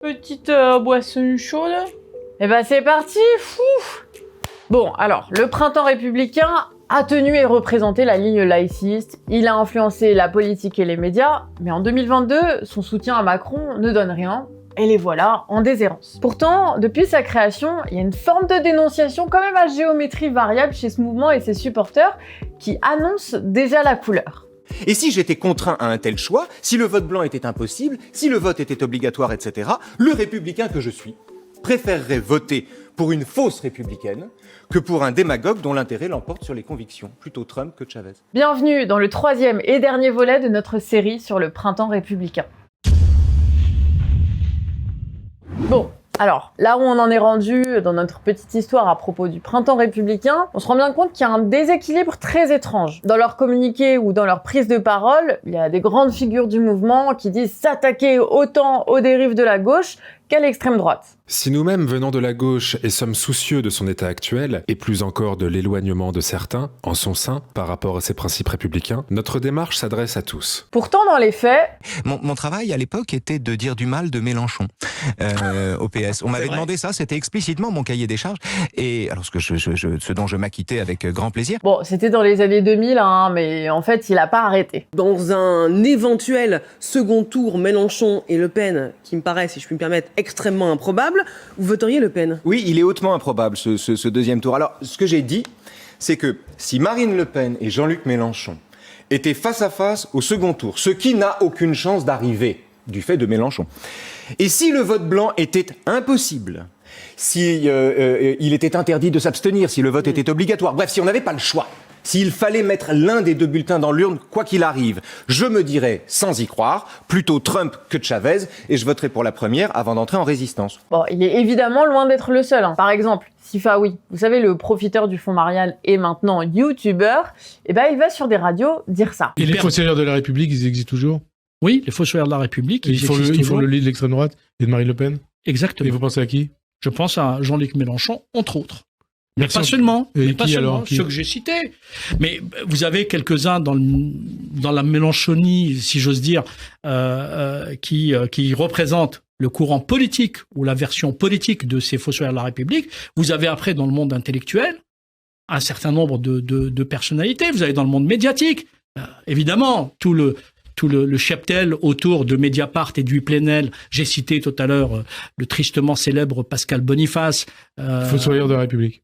Petite boisson chaude. Et ben c'est parti, fou. Bon, alors, le printemps républicain a tenu et représenté la ligne laïciste, il a influencé la politique et les médias, mais en 2022, son soutien à Macron ne donne rien, et les voilà en déshérence. Pourtant, depuis sa création, il y a une forme de dénonciation quand même à géométrie variable chez ce mouvement et ses supporters qui annoncent déjà la couleur. Et si j'étais contraint à un tel choix, si le vote blanc était impossible, si le vote était obligatoire, etc., le républicain que je suis préférerait voter pour une fausse républicaine que pour un démagogue dont l'intérêt l'emporte sur les convictions, plutôt Trump que Chavez. Bienvenue dans le 3e et dernier volet de notre série sur le printemps républicain. Bon, alors, là où on en est rendu dans notre petite histoire à propos du printemps républicain, on se rend bien compte qu'il y a un déséquilibre très étrange. Dans leurs communiqués ou dans leurs prises de parole, il y a des grandes figures du mouvement qui disent s'attaquer autant aux dérives de la gauche qu'à l'extrême droite. Si nous-mêmes venons de la gauche et sommes soucieux de son état actuel, et plus encore de l'éloignement de certains, en son sein, par rapport à ses principes républicains, notre démarche s'adresse à tous. Pourtant, dans les faits... Mon travail à l'époque était de dire du mal de Mélenchon au PS. On m'avait demandé ça, c'était explicitement mon cahier des charges, et alors ce dont je m'acquittais avec grand plaisir. Bon, c'était dans les années 2000, hein, mais en fait, il a pas arrêté. Dans un éventuel second tour Mélenchon et Le Pen, qui me paraît, si je puis me permettre, extrêmement improbable, vous voteriez Le Pen? Oui, il est hautement improbable ce deuxième tour. Alors, ce que j'ai dit, c'est que si Marine Le Pen et Jean-Luc Mélenchon étaient face à face au second tour, ce qui n'a aucune chance d'arriver du fait de Mélenchon, et si le vote blanc était impossible, si il était interdit de s'abstenir, si le vote était obligatoire, bref, si on n'avait pas le choix, s'il fallait mettre l'un des deux bulletins dans l'urne, quoi qu'il arrive, je me dirais, sans y croire, plutôt Trump que Chavez, et je voterai pour la première avant d'entrer en résistance. Bon, il est évidemment loin d'être le seul. Hein. Par exemple, Sifaoui, vous savez, le profiteur du fonds Marianne et maintenant youtubeur, eh ben, il va sur des radios dire ça. Et les fossoyeurs de la République, ils existent toujours? Oui, les fossoyeurs de la République, ils font le lit de l'extrême droite et de Marine Le Pen? Exactement. Et vous pensez à qui? Je pense à Jean-Luc Mélenchon, entre autres. Mais pas seulement, ceux que j'ai cités. Mais vous avez quelques-uns dans la Mélenchonie, si j'ose dire, qui représentent le courant politique ou la version politique de ces fossoyeurs de la République. Vous avez après dans le monde intellectuel un certain nombre de personnalités. Vous avez dans le monde médiatique, évidemment, tout le cheptel autour de Mediapart et du Plenel. J'ai cité tout à l'heure le tristement célèbre Pascal Boniface. Fossoyeur de la République.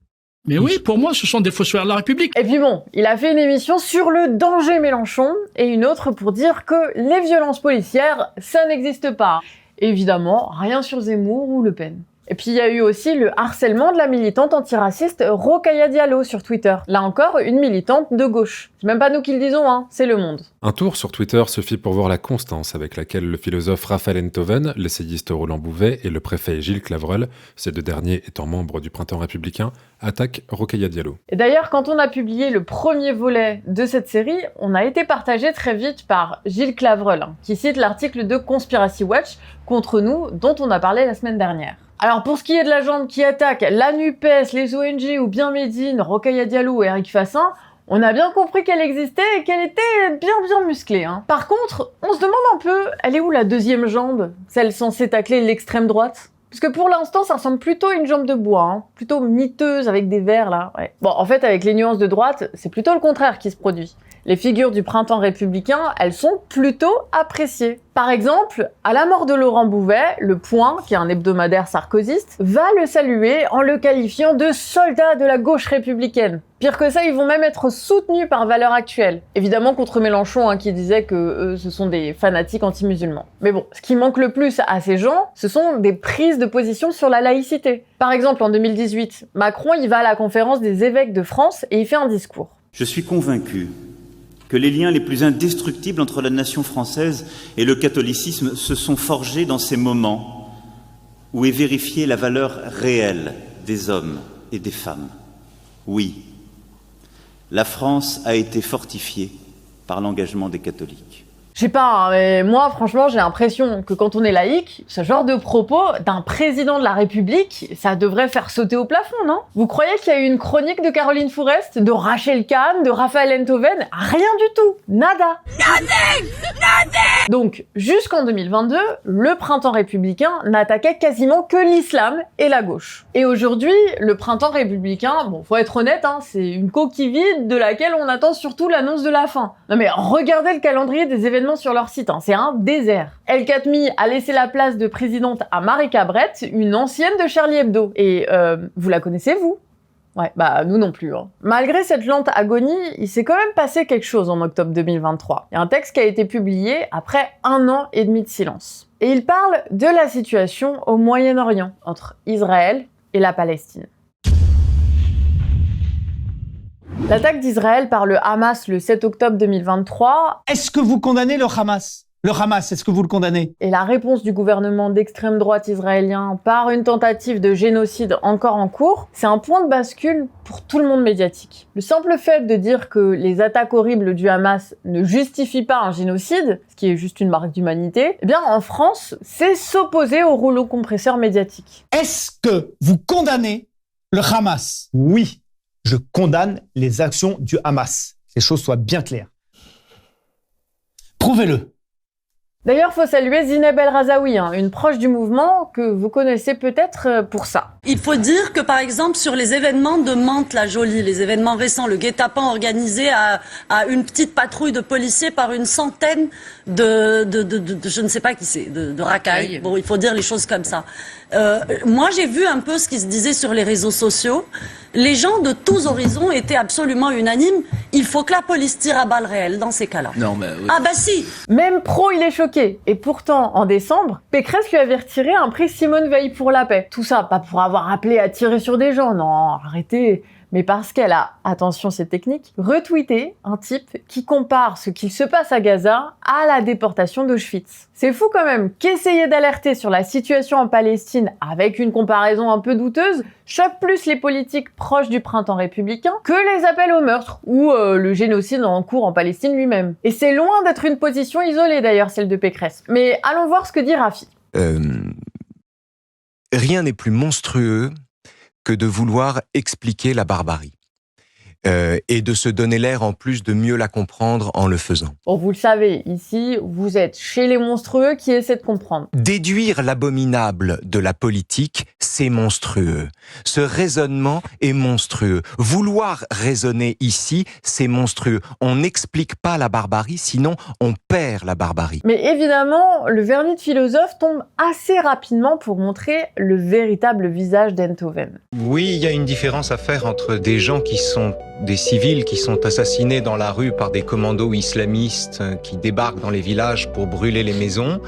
Mais oui, pour moi, ce sont des fossoyeurs de la République. Et puis bon, il a fait une émission sur le danger Mélenchon et une autre pour dire que les violences policières, ça n'existe pas. Évidemment, rien sur Zemmour ou Le Pen. Et puis il y a eu aussi le harcèlement de la militante antiraciste Rokhaya Diallo sur Twitter. Là encore, une militante de gauche. C'est même pas nous qui le disons, hein, c'est Le Monde. Un tour sur Twitter suffit pour voir la constance avec laquelle le philosophe Raphaël Enthoven, l'essayiste Roland Bouvet et le préfet Gilles Clavreul, ces deux derniers étant membres du Printemps républicain, attaquent Rokhaya Diallo. Et d'ailleurs, quand on a publié le premier volet de cette série, on a été partagé très vite par Gilles Clavreul, qui cite l'article de Conspiracy Watch contre nous, dont on a parlé la semaine dernière. Alors pour ce qui est de la jambe qui attaque la NUPES, les ONG ou bien Médine, Rokhaya Diallo et Eric Fassin, on a bien compris qu'elle existait et qu'elle était bien musclée. Hein. Par contre, on se demande un peu, elle est où la deuxième jambe, celle censée tacler l'extrême droite? Parce que pour l'instant, ça ressemble plutôt à une jambe de bois, hein. Plutôt miteuse avec des verres là. Ouais. Bon, en fait, avec les nuances de droite, c'est plutôt le contraire qui se produit. Les figures du printemps républicain, elles sont plutôt appréciées. Par exemple, à la mort de Laurent Bouvet, Le Point, qui est un hebdomadaire sarkozyste, va le saluer en le qualifiant de soldat de la gauche républicaine. Pire que ça, ils vont même être soutenus par Valeurs Actuelles. Évidemment contre Mélenchon, hein, qui disait que ce sont des fanatiques anti-musulmans. Mais bon, ce qui manque le plus à ces gens, ce sont des prises de position sur la laïcité. Par exemple, en 2018, Macron, il va à la conférence des évêques de France et il fait un discours. Je suis convaincu que les liens les plus indestructibles entre la nation française et le catholicisme se sont forgés dans ces moments où est vérifiée la valeur réelle des hommes et des femmes. Oui, la France a été fortifiée par l'engagement des catholiques. Je sais pas, hein, mais moi, franchement, j'ai l'impression que quand on est laïque, ce genre de propos d'un président de la République, ça devrait faire sauter au plafond, non? Vous croyez qu'il y a eu une chronique de Caroline Fourest, de Rachel Kahn, de Raphaël Enthoven? Rien du tout. Nada. Nothing. Donc, jusqu'en 2022, le printemps républicain n'attaquait quasiment que l'islam et la gauche. Et aujourd'hui, le printemps républicain, bon, faut être honnête, hein, c'est une coquille vide de laquelle on attend surtout l'annonce de la fin. Non mais regardez le calendrier des événements sur leur site, hein, c'est un désert. El Khatmi a laissé la place de présidente à Marie Cabrette, une ancienne de Charlie Hebdo. Et vous la connaissez, vous? Ouais, bah nous non plus. Hein. Malgré cette lente agonie, il s'est quand même passé quelque chose en octobre 2023. Il y a un texte qui a été publié après 1 an et demi de silence. Et il parle de la situation au Moyen-Orient, entre Israël et la Palestine. L'attaque d'Israël par le Hamas le 7 octobre 2023... Est-ce que vous condamnez le Hamas ? Le Hamas, est-ce que vous le condamnez ? Et la réponse du gouvernement d'extrême droite israélien par une tentative de génocide encore en cours, c'est un point de bascule pour tout le monde médiatique. Le simple fait de dire que les attaques horribles du Hamas ne justifient pas un génocide, ce qui est juste une marque d'humanité, eh bien en France, c'est s'opposer au rouleau compresseur médiatique. Est-ce que vous condamnez le Hamas ? Oui, je condamne les actions du Hamas. Que les choses soient bien claires. Prouvez-le. D'ailleurs, faut saluer Zineb El Razaoui, une proche du mouvement que vous connaissez peut-être pour ça. Il faut dire que, par exemple, sur les événements de Mantes-la-Jolie, les événements récents, le guet-apens organisé à une petite patrouille de policiers par une centaine de je ne sais pas qui c'est, de racailles. Bon, il faut dire les choses comme ça. Moi, j'ai vu un peu ce qui se disait sur les réseaux sociaux. Les gens de tous horizons étaient absolument unanimes. Il faut que la police tire à balles réelles dans ces cas-là. Non, mais oui. Ah bah si. Même Pro, il est choqué. Et pourtant, en décembre, Pécresse lui avait retiré un prix Simone Veil pour la paix. Tout ça, pas pour avoir appelé à tirer sur des gens, non, arrêtez. Mais parce qu'elle a, attention c'est technique, retweeté un type qui compare ce qu'il se passe à Gaza à la déportation d'Auschwitz. C'est fou quand même qu'essayer d'alerter sur la situation en Palestine avec une comparaison un peu douteuse choque plus les politiques proches du printemps républicain que les appels au meurtre ou le génocide en cours en Palestine lui-même. Et c'est loin d'être une position isolée d'ailleurs, celle de Pécresse. Mais allons voir ce que dit Rafi. Rien n'est plus monstrueux que de vouloir expliquer la barbarie. Et de se donner l'air en plus de mieux la comprendre en le faisant. Bon, vous le savez, ici, vous êtes chez les monstrueux qui essaient de comprendre. Déduire l'abominable de la politique, c'est monstrueux. Ce raisonnement est monstrueux. Vouloir raisonner ici, c'est monstrueux. On n'explique pas la barbarie, sinon on perd la barbarie. Mais évidemment, le vernis de philosophe tombe assez rapidement pour montrer le véritable visage d'Enthoven. Oui, il y a une différence à faire entre des gens qui sont des civils qui sont assassinés dans la rue par des commandos islamistes qui débarquent dans les villages pour brûler les maisons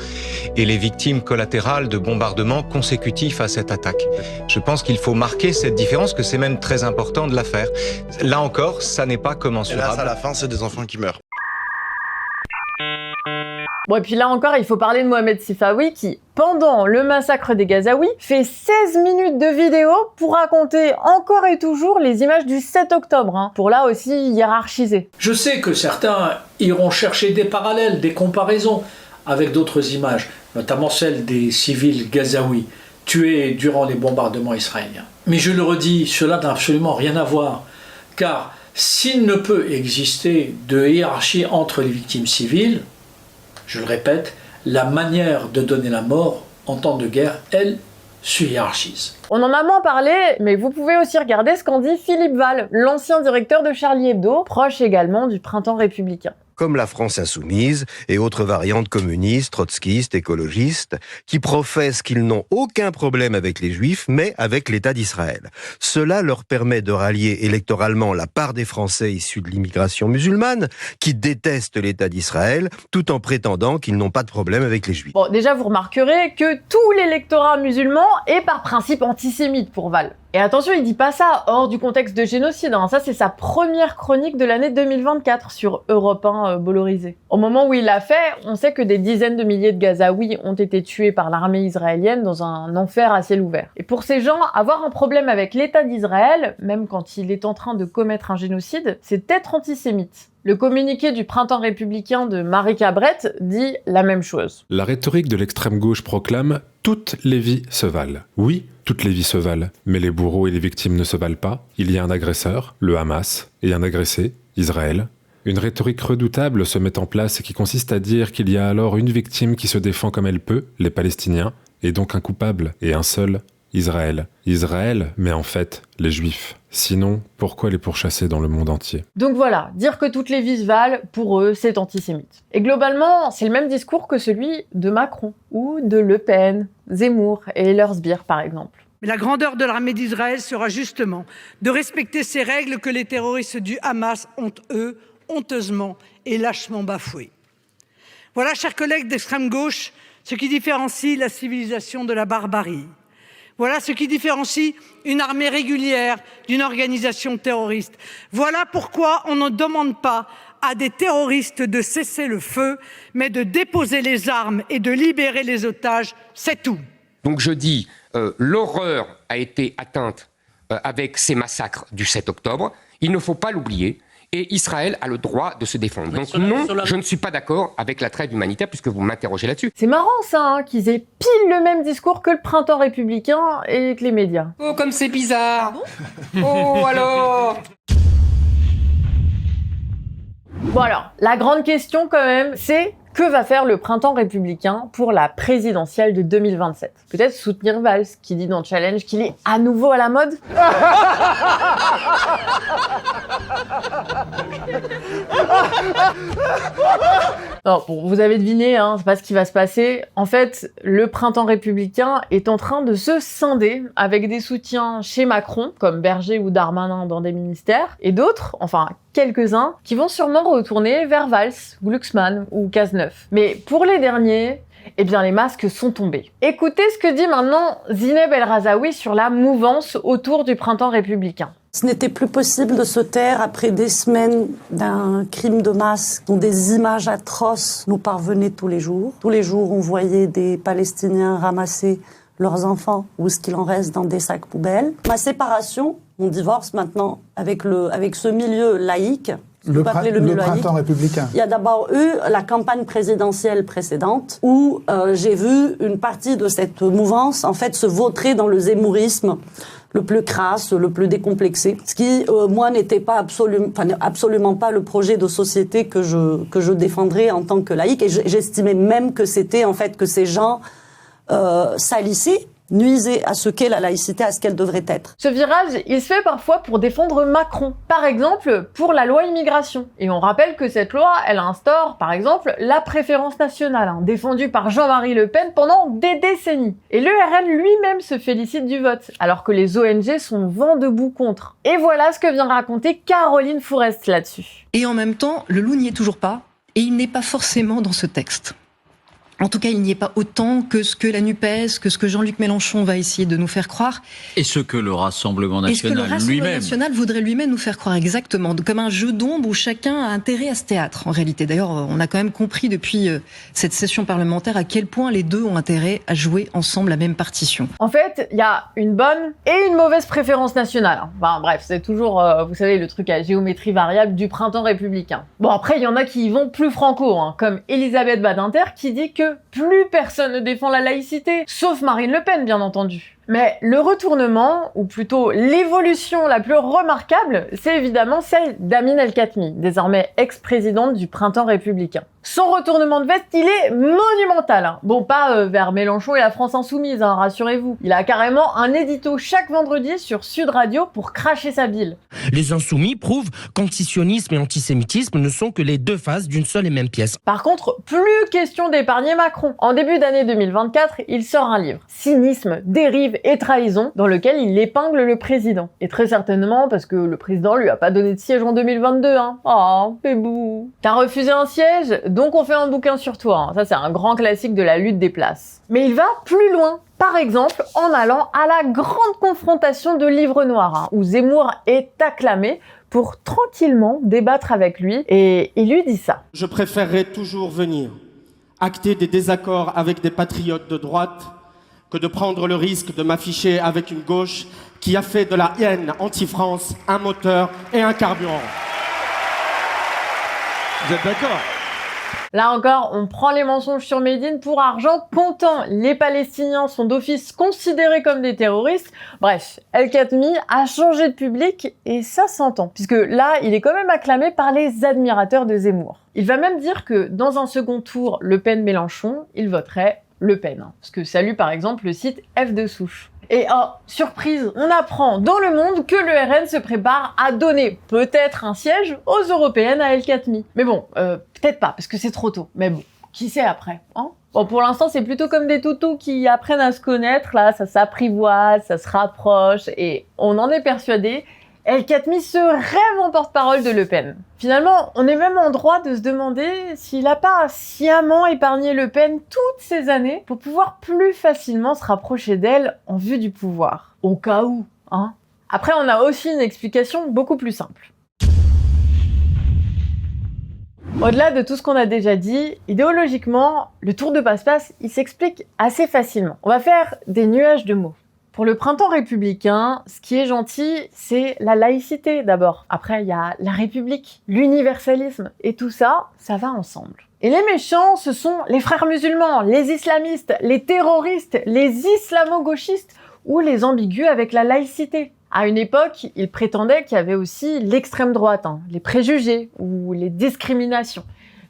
et les victimes collatérales de bombardements consécutifs à cette attaque. Je pense qu'il faut marquer cette différence, que c'est même très important de la faire. Là encore, ça n'est pas commensurable. Hélas, à la fin, c'est des enfants qui meurent. Bon, et puis là encore, il faut parler de Mohamed Sifawi qui, pendant le massacre des Gazaouis, fait 16 minutes de vidéo pour raconter encore et toujours les images du 7 octobre, pour là aussi hiérarchiser. Je sais que certains iront chercher des parallèles, des comparaisons avec d'autres images, notamment celles des civils gazaouis tués durant les bombardements israéliens. Mais je le redis, cela n'a absolument rien à voir, car s'il ne peut exister de hiérarchie entre les victimes civiles, je le répète, la manière de donner la mort en temps de guerre, elle, se hiérarchise. On en a moins parlé, mais vous pouvez aussi regarder ce qu'en dit Philippe Val, l'ancien directeur de Charlie Hebdo, proche également du printemps républicain. Comme la France insoumise et autres variantes communistes, trotskistes, écologistes, qui professent qu'ils n'ont aucun problème avec les Juifs, mais avec l'État d'Israël. Cela leur permet de rallier électoralement la part des Français issus de l'immigration musulmane, qui détestent l'État d'Israël, tout en prétendant qu'ils n'ont pas de problème avec les Juifs. Bon, déjà vous remarquerez que tout l'électorat musulman est par principe antisémite pour Val. Et attention, il dit pas ça hors du contexte de génocide, hein. Ça c'est sa première chronique de l'année 2024 sur Europe 1 Bolloré. Au moment où il l'a fait, on sait que des dizaines de milliers de Gazaouis ont été tués par l'armée israélienne dans un enfer à ciel ouvert. Et pour ces gens, avoir un problème avec l'État d'Israël, même quand il est en train de commettre un génocide, c'est être antisémite. Le communiqué du printemps républicain de Marie Cabrette dit la même chose. La rhétorique de l'extrême gauche proclame « toutes les vies se valent ». Oui, toutes les vies se valent, mais les bourreaux et les victimes ne se valent pas. Il y a un agresseur, le Hamas, et un agressé, Israël. Une rhétorique redoutable se met en place et qui consiste à dire qu'il y a alors une victime qui se défend comme elle peut, les Palestiniens, et donc un coupable, et un seul, Israël. Israël, mais en fait, les Juifs. Sinon, pourquoi les pourchasser dans le monde entier? Donc voilà, dire que toutes les vies se valent, pour eux, c'est antisémite. Et globalement, c'est le même discours que celui de Macron, ou de Le Pen, Zemmour et leurs sbires par exemple. Mais la grandeur de l'armée d'Israël sera justement de respecter ces règles que les terroristes du Hamas ont, eux, honteusement et lâchement bafouées. Voilà, chers collègues d'extrême gauche, ce qui différencie la civilisation de la barbarie. Voilà ce qui différencie une armée régulière d'une organisation terroriste. Voilà pourquoi on ne demande pas à des terroristes de cesser le feu, mais de déposer les armes et de libérer les otages, c'est tout. Donc je dis, l'horreur a été atteinte avec ces massacres du 7 octobre. Il ne faut pas l'oublier. Et Israël a le droit de se défendre. Donc non, je ne suis pas d'accord avec la trêve humanitaire puisque vous m'interrogez là-dessus. C'est marrant ça, hein, qu'ils aient pile le même discours que le printemps républicain et que les médias. Oh, comme c'est bizarre. Oh, alors. Bon alors, la grande question quand même, c'est que va faire le printemps républicain pour la présidentielle de 2027? Peut-être soutenir Valls, qui dit dans Challenge qu'il est à nouveau à la mode? Non, bon, vous avez deviné, hein, c'est pas ce qui va se passer. En fait, le printemps républicain est en train de se scinder avec des soutiens chez Macron, comme Berger ou Darmanin dans des ministères, et d'autres, enfin quelques-uns, qui vont sûrement retourner vers Valls, Glucksmann ou Cazeneuve. Mais pour les derniers, eh bien les masques sont tombés. Écoutez ce que dit maintenant Zineb El Razaoui sur la mouvance autour du printemps républicain. Ce n'était plus possible de se taire après des semaines d'un crime de masse dont des images atroces nous parvenaient tous les jours. Tous les jours, on voyait des Palestiniens ramasser leurs enfants ou ce qu'il en reste dans des sacs poubelles. Ma séparation, mon divorce maintenant avec ce milieu laïque, le printemps républicain. Il y a d'abord eu la campagne présidentielle précédente où j'ai vu une partie de cette mouvance en fait se vautrer dans le zémourisme le plus crasse, le plus décomplexé, ce qui, moi, n'était pas absolument pas le projet de société que je défendrais en tant que laïque, et j'estimais même que c'était, en fait, que ces gens salissaient, nuisaient à ce qu'est la laïcité, à ce qu'elle devrait être. Ce virage, il se fait parfois pour défendre Macron. Par exemple, pour la loi immigration. Et on rappelle que cette loi, elle instaure, par exemple, la préférence nationale, hein, défendue par Jean-Marie Le Pen pendant des décennies. Et l'ERL lui-même se félicite du vote, alors que les ONG sont vent debout contre. Et voilà ce que vient raconter Caroline Fourest là-dessus. Et en même temps, le loup n'y est toujours pas, et il n'est pas forcément dans ce texte. En tout cas, il n'y est pas autant que ce que la NUPES, que ce que Jean-Luc Mélenchon va essayer de nous faire croire. Et ce que le Rassemblement national lui-même. Et ce que le Rassemblement national voudrait lui-même nous faire croire exactement. Comme un jeu d'ombre où chacun a intérêt à ce théâtre, en réalité. D'ailleurs, on a quand même compris depuis cette session parlementaire à quel point les deux ont intérêt à jouer ensemble la même partition. En fait, il y a une bonne et une mauvaise préférence nationale. Enfin bref, c'est toujours, vous savez, le truc à géométrie variable du printemps républicain. Bon, après, il y en a qui y vont plus franco, hein, comme Elisabeth Badinter qui dit que plus personne ne défend la laïcité, sauf Marine Le Pen, bien entendu. Mais le retournement, ou plutôt l'évolution la plus remarquable, c'est évidemment celle d'Amine El-Khatmi, désormais ex-présidente du printemps républicain. Son retournement de veste, il est monumental. Hein. Bon, pas vers Mélenchon et la France Insoumise, hein, rassurez-vous. Il a carrément un édito chaque vendredi sur Sud Radio pour cracher sa bile. Les Insoumis prouvent qu'antisionisme et antisémitisme ne sont que les deux faces d'une seule et même pièce. Par contre, plus question d'épargner Macron. Macron. En début d'année 2024, il sort un livre, Cynisme, dérive et trahison, dans lequel il épingle le président. Et très certainement parce que le président lui a pas donné de siège en 2022, hein. Oh, bébou. T'as refusé un siège, donc on fait un bouquin sur toi, hein. Ça c'est un grand classique de la lutte des places. Mais il va plus loin. Par exemple, en allant à la grande confrontation de Livre Noir, hein, où Zemmour est acclamé pour tranquillement débattre avec lui, et il lui dit ça. Je préférerais toujours venir acter des désaccords avec des patriotes de droite que de prendre le risque de m'afficher avec une gauche qui a fait de la haine anti-France un moteur et un carburant. Vous êtes d'accord ? Là encore, on prend les mensonges sur Médine pour argent comptant. Les Palestiniens sont d'office considérés comme des terroristes. Bref, El Khatmi a changé de public et ça s'entend. Puisque là, il est quand même acclamé par les admirateurs de Zemmour. Il va même dire que dans un second tour, Le Pen-Mélenchon, il voterait Le Pen. Ce que salue par exemple le site F de Souche. Et oh, surprise, on apprend dans Le Monde que le RN se prépare à donner peut-être un siège aux européennes à El Khatmi. Mais bon, peut-être pas, parce que c'est trop tôt. Mais bon, qui sait après, hein? Bon, pour l'instant, c'est plutôt comme des toutous qui apprennent à se connaître, là, ça s'apprivoise, ça se rapproche, et on en est persuadé, El Khatmi se rêve en porte-parole de Le Pen. Finalement, on est même en droit de se demander s'il n'a pas sciemment épargné Le Pen toutes ces années pour pouvoir plus facilement se rapprocher d'elle en vue du pouvoir. Au cas où, hein. Après, on a aussi une explication beaucoup plus simple. Au-delà de tout ce qu'on a déjà dit, idéologiquement, le tour de passe-passe, il s'explique assez facilement. On va faire des nuages de mots. Pour le printemps républicain, ce qui est gentil, c'est la laïcité d'abord. Après, il y a la République, l'universalisme, et tout ça, ça va ensemble. Et les méchants, ce sont les frères musulmans, les islamistes, les terroristes, les islamo-gauchistes ou les ambigus avec la laïcité. À une époque, ils prétendaient qu'il y avait aussi l'extrême droite, hein, les préjugés ou les discriminations.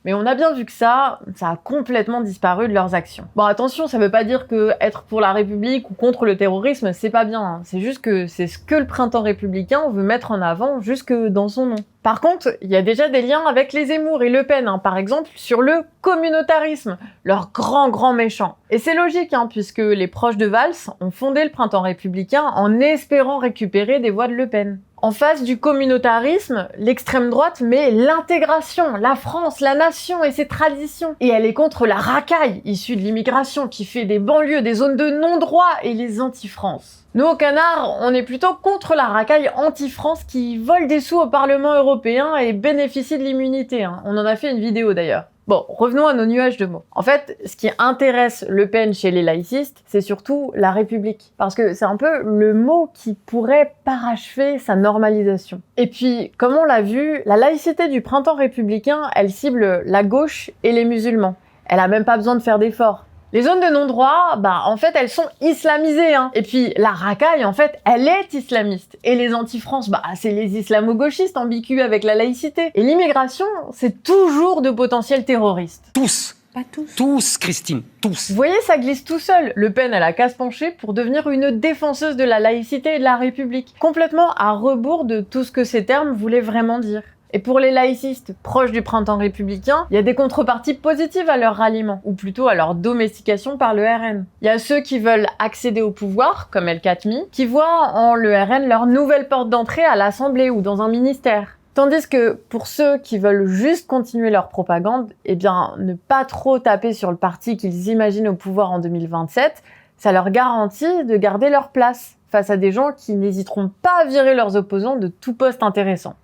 Mais on a bien vu que ça a complètement disparu de leurs actions. Bon, attention, ça veut pas dire que être pour la République ou contre le terrorisme, c'est pas bien, hein. C'est juste que c'est ce que le printemps républicain veut mettre en avant jusque dans son nom. Par contre, il y a déjà des liens avec les Zemmour et Le Pen, hein, par exemple sur le communautarisme, leur grand méchant. Et c'est logique, hein, puisque les proches de Valls ont fondé le printemps républicain en espérant récupérer des voix de Le Pen. En face du communautarisme, l'extrême droite met l'intégration, la France, la nation et ses traditions. Et elle est contre la racaille issue de l'immigration qui fait des banlieues, des zones de non-droit et les anti-France. Nous, au Canard, on est plutôt contre la racaille anti-France qui vole des sous au Parlement européen et bénéficie de l'immunité, hein. On en a fait une vidéo d'ailleurs. Bon, revenons à nos nuages de mots. En fait, ce qui intéresse Le Pen chez les laïcistes, c'est surtout la République. Parce que c'est un peu le mot qui pourrait parachever sa normalisation. Et puis, comme on l'a vu, la laïcité du printemps républicain, elle cible la gauche et les musulmans. Elle a même pas besoin de faire d'efforts. Les zones de non-droit, en fait, elles sont islamisées, hein. Et puis, la racaille, en fait, elle est islamiste. Et les anti-France, c'est les islamo-gauchistes ambigus avec la laïcité. Et l'immigration, c'est toujours de potentiels terroristes. Tous. Pas tous. Tous, Christine, tous. Vous voyez, ça glisse tout seul. Le Pen, elle a qu'à se pencher pour devenir une défenseuse de la laïcité et de la République. Complètement à rebours de tout ce que ces termes voulaient vraiment dire. Et pour les laïcistes proches du printemps républicain, il y a des contreparties positives à leur ralliement, ou plutôt à leur domestication par le RN. Il y a ceux qui veulent accéder au pouvoir, comme El Khatmi, qui voient en le RN leur nouvelle porte d'entrée à l'Assemblée ou dans un ministère. Tandis que pour ceux qui veulent juste continuer leur propagande, ne pas trop taper sur le parti qu'ils imaginent au pouvoir en 2027, ça leur garantit de garder leur place face à des gens qui n'hésiteront pas à virer leurs opposants de tout poste intéressant.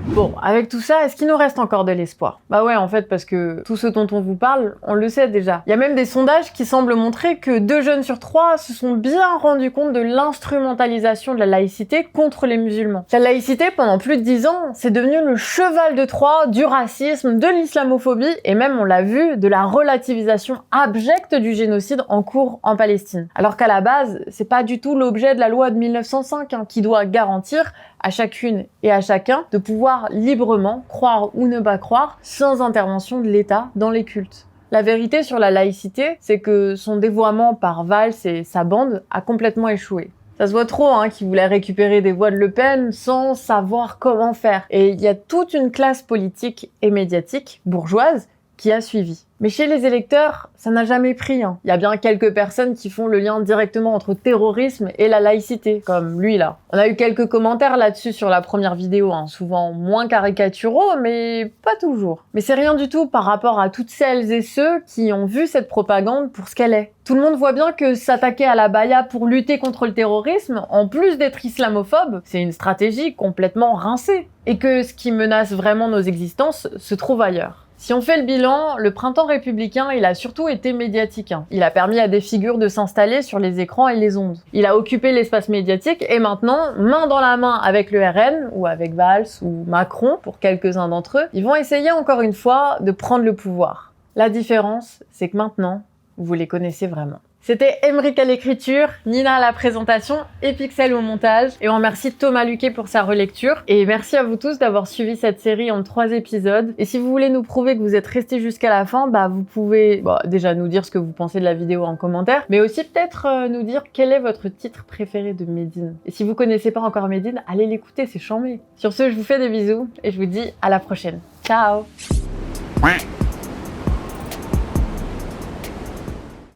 Bon, avec tout ça, est-ce qu'il nous reste encore de l'espoir? Bah ouais, en fait, parce que tout ce dont on vous parle, on le sait déjà. Il y a même des sondages qui semblent montrer que 2 jeunes sur 3 se sont bien rendus compte de l'instrumentalisation de la laïcité contre les musulmans. La laïcité, pendant plus de 10 ans, c'est devenu le cheval de Troie du racisme, de l'islamophobie, et même, on l'a vu, de la relativisation abjecte du génocide en cours en Palestine. Alors qu'à la base, c'est pas du tout l'objet de la loi de 1905, qui doit garantir à chacune et à chacun de pouvoir librement croire ou ne pas croire sans intervention de l'État dans les cultes. La vérité sur la laïcité, c'est que son dévoiement par Valls et sa bande a complètement échoué. Ça se voit trop qu'ils voulaient récupérer des voix de Le Pen sans savoir comment faire. Et il y a toute une classe politique et médiatique bourgeoise qui a suivi. Mais chez les électeurs, ça n'a jamais pris. Il y a bien quelques personnes qui font le lien directement entre terrorisme et la laïcité, comme lui là. On a eu quelques commentaires là-dessus sur la première vidéo, souvent moins caricaturaux, mais pas toujours. Mais c'est rien du tout par rapport à toutes celles et ceux qui ont vu cette propagande pour ce qu'elle est. Tout le monde voit bien que s'attaquer à la baya pour lutter contre le terrorisme, en plus d'être islamophobe, c'est une stratégie complètement rincée. Et que ce qui menace vraiment nos existences se trouve ailleurs. Si on fait le bilan, le printemps républicain, il a surtout été médiatique. Il a permis à des figures de s'installer sur les écrans et les ondes. Il a occupé l'espace médiatique et maintenant, main dans la main avec le RN, ou avec Valls, ou Macron, pour quelques-uns d'entre eux, ils vont essayer encore une fois de prendre le pouvoir. La différence, c'est que maintenant, vous les connaissez vraiment. C'était Emeric à l'écriture, Nina à la présentation et Pixel au montage. Et on remercie Thomas Luquet pour sa relecture. Et merci à vous tous d'avoir suivi cette série en 3 épisodes. Et si vous voulez nous prouver que vous êtes restés jusqu'à la fin, vous pouvez déjà nous dire ce que vous pensez de la vidéo en commentaire, mais aussi peut-être nous dire quel est votre titre préféré de Medine. Et si vous connaissez pas encore Medine, allez l'écouter, c'est chambé. Sur ce, je vous fais des bisous et je vous dis à la prochaine. Ciao!